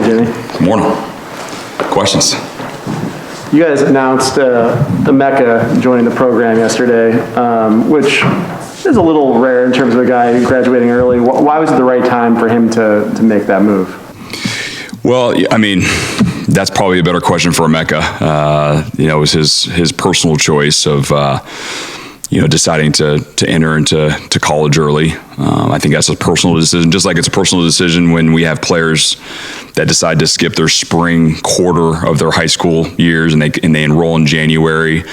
Jimmy. Morning. Questions? You guys announced Emeka joining the program yesterday, which is a little rare in terms of a guy graduating early. Why was it the right time for him to make that move? Well, I mean, that's probably a better question for Emeka. It was his personal choice of deciding to enter into college early. I think that's a personal decision, just like it's a personal decision when we have players that decide to skip their spring quarter of their high school years and they enroll in January.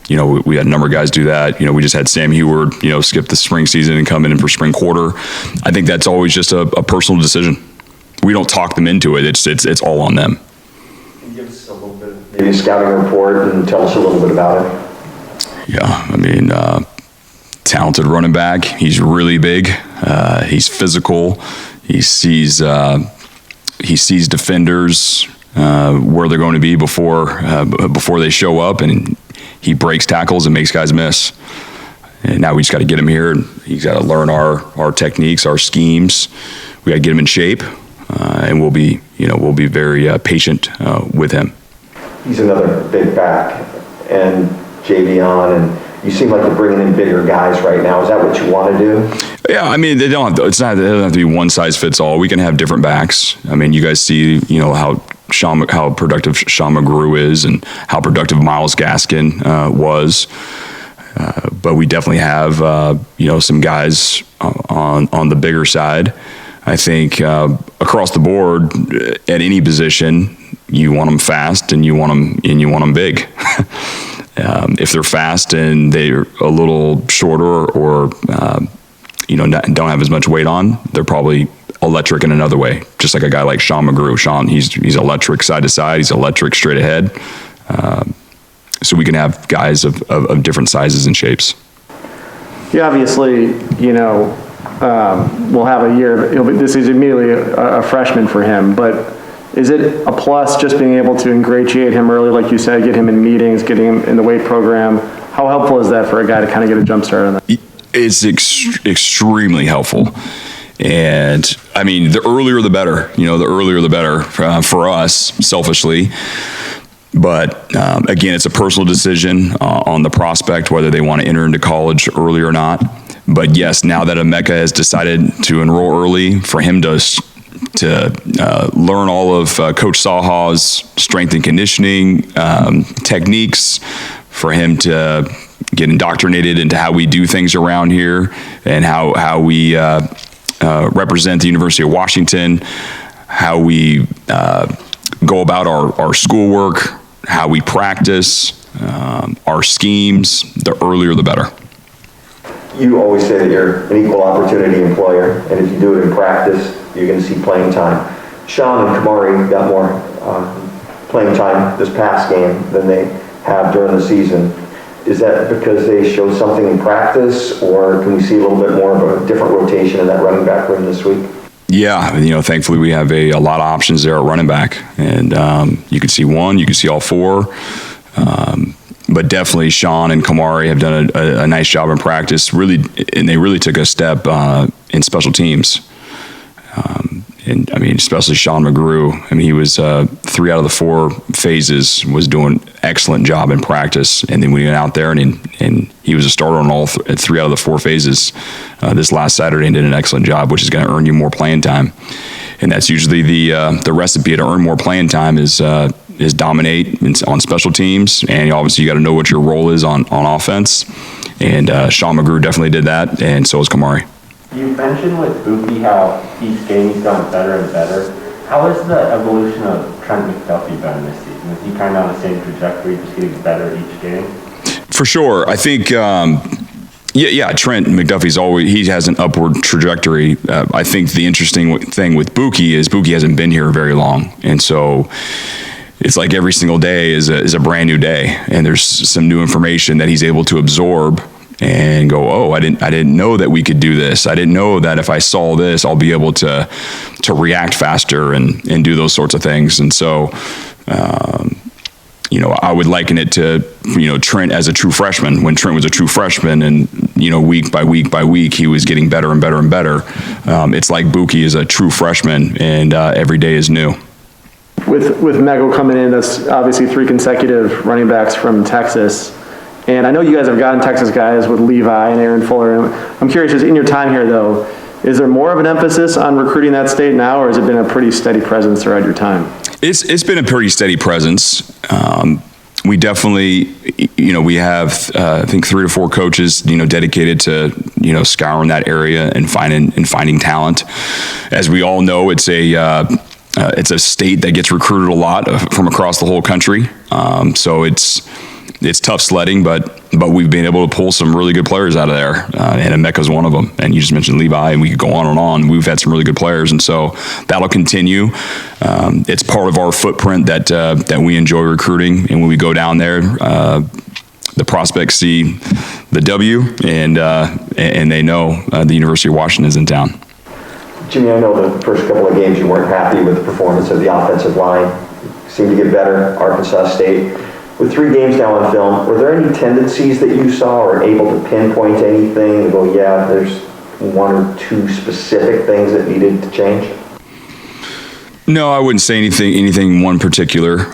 We had a number of guys do that. We just had Sam Heward, skip the spring season and come in for spring quarter. I think that's always just a personal decision. We don't talk them into it. It's all on them. Can you give us a little bit of maybe a scouting report and tell us a little bit about it? Yeah, I mean, talented running back. He's really big. He's physical. He sees defenders where they're going to be before they show up, and he breaks tackles and makes guys miss. And now we just got to get him here. He's got to learn our techniques, our schemes. We got to get him in shape, and we'll be very patient with him. He's another big back, and Javion, and you seem like you're bringing in bigger guys right now. Is that what you want to do? Yeah, I mean, they don't have to be one size fits all. We can have different backs. I mean, you guys see, how productive Sean McGrew is and how productive Myles Gaskin was. But we definitely have, some guys on the bigger side. I think across the board, at any position, you want them fast and you want them big. If they're fast and they're a little shorter or don't have as much weight on, they're probably electric in another way. Just like a guy like Sean McGrew. Sean, he's electric side to side. He's electric straight ahead. So we can have guys of different sizes and shapes. Yeah, obviously, we'll have a year. This is immediately a freshman for him, but is it a plus just being able to ingratiate him early, like you said, get him in meetings, getting him in the weight program? How helpful is that for a guy to kind of get a jump start on that? It's extremely helpful. And I mean, the earlier the better, the earlier the better for us, selfishly. But again, it's a personal decision on the prospect, whether they want to enter into college early or not. But yes, now that Emeka has decided to enroll early, for him to learn all of Coach Saha's strength and conditioning techniques, for him to get indoctrinated into how we do things around here and how we represent the University of Washington, how we go about our schoolwork, how we practice, our schemes, the earlier the better. You always say that you're an equal opportunity employer, and if you do it in practice, you're going to see playing time. Sean and Kamari got more playing time this past game than they have during the season. Is that because they showed something in practice, or can we see a little bit more of a different rotation in that running back room this week? Yeah, thankfully we have a lot of options there at running back, and you can see one, you can see all four. But definitely Sean and Kamari have done a nice job in practice, really, and they really took a step in special teams. And I mean, especially Sean McGrew. I mean, he was 3 out of the 4 phases was doing excellent job in practice, and then we went out there and he was a starter on all 3 out of the 4 phases this last Saturday and did an excellent job, which is going to earn you more playing time. And that's usually the recipe to earn more playing time is dominate on special teams, and obviously you got to know what your role is on offense. And Sean McGrew definitely did that, and so is Kamari. You mentioned with Buki how each game he's gotten better and better. How has the evolution of Trent McDuffie been this season? Is he kind of on the same trajectory, just getting better each game? For sure. I think, Trent McDuffie's he has an upward trajectory. I think the interesting thing with Buki is Buki hasn't been here very long. And so it's like every single day is a brand new day. And there's some new information that he's able to absorb and go, oh, I didn't know that we could do this. I didn't know that if I saw this, I'll be able to react faster and do those sorts of things. And so, you know, I would liken it to, you know, Trent as a true freshman. When Trent was a true freshman and, you know, week by week by week, he was getting better and better and better. It's like Buki is a true freshman, and every day is new. With Mego coming in, that's obviously 3 consecutive running backs from Texas. And I know you guys have gotten Texas guys with Levi and Aaron Fuller. I'm curious, just in your time here though, is there more of an emphasis on recruiting that state now, or has it been a pretty steady presence throughout your time? It's been a pretty steady presence. We definitely, you know, we have I think 3 or 4 coaches, you know, dedicated to, you know, scouring that area and finding talent. As we all know, it's a state that gets recruited a lot from across the whole country. So it's tough sledding, but we've been able to pull some really good players out of there, and Emeka's one of them. And you just mentioned Levi, and we could go on and on. We've had some really good players, and so that'll continue. It's part of our footprint that we enjoy recruiting, and when we go down there, the prospects see the W, and they know the University of Washington is in town. Jimmy, I know the first couple of games you weren't happy with the performance of the offensive line. Seemed to get better, Arkansas State. With 3 games now on film, were there any tendencies that you saw or able to pinpoint anything and go, yeah, there's 1 or 2 specific things that needed to change? No, I wouldn't say anything one particular.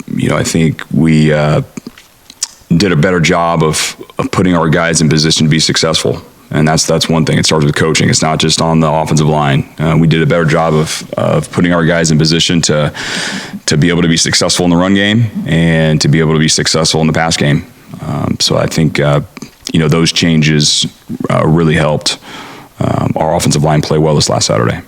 You know, I think we did a better job of putting our guys in position to be successful. And that's one thing. It starts with coaching. It's not just on the offensive line. We did a better job of putting our guys in position to be able to be successful in the run game and to be able to be successful in the pass game. So I think, you know, those changes really helped our offensive line play well this last Saturday.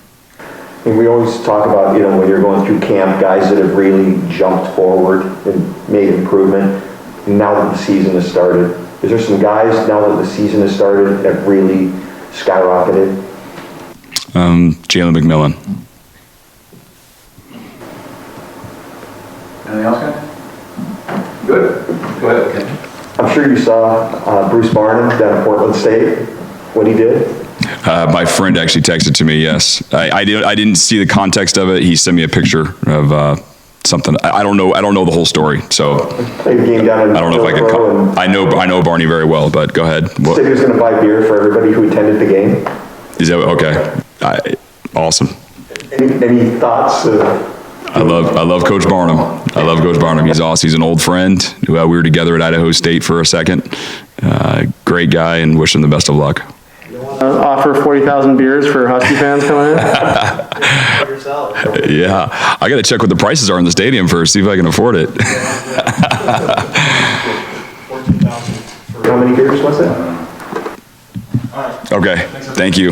And we always talk about, you know, when you're going through camp, guys that have really jumped forward and made improvement. Now that the season has started, is there some guys, now that the season has started, that have really skyrocketed? Jalen McMillan. Anything else, guys? Good. Go ahead, Ken. I'm sure you saw Bruce Barnum down at Portland State, what he did. My friend actually texted to me, yes. I didn't see the context of it. He sent me a picture of something. I don't know the whole story, so Played a game down in I don't know if I could. Hillsborough and I know Barney very well, but go ahead. said he was going to buy beer for everybody who attended the game. Is that okay? Awesome. Any thoughts? I love Coach Barnum. I love Coach Barnum. He's awesome. He's an old friend. We were together at Idaho State for a second. Great guy, and wish him the best of luck. Offer 40,000 beers for Husky fans coming in? Yeah, I got to check what the prices are in the stadium first, see if I can afford it. How many beers was it? Okay, thank you.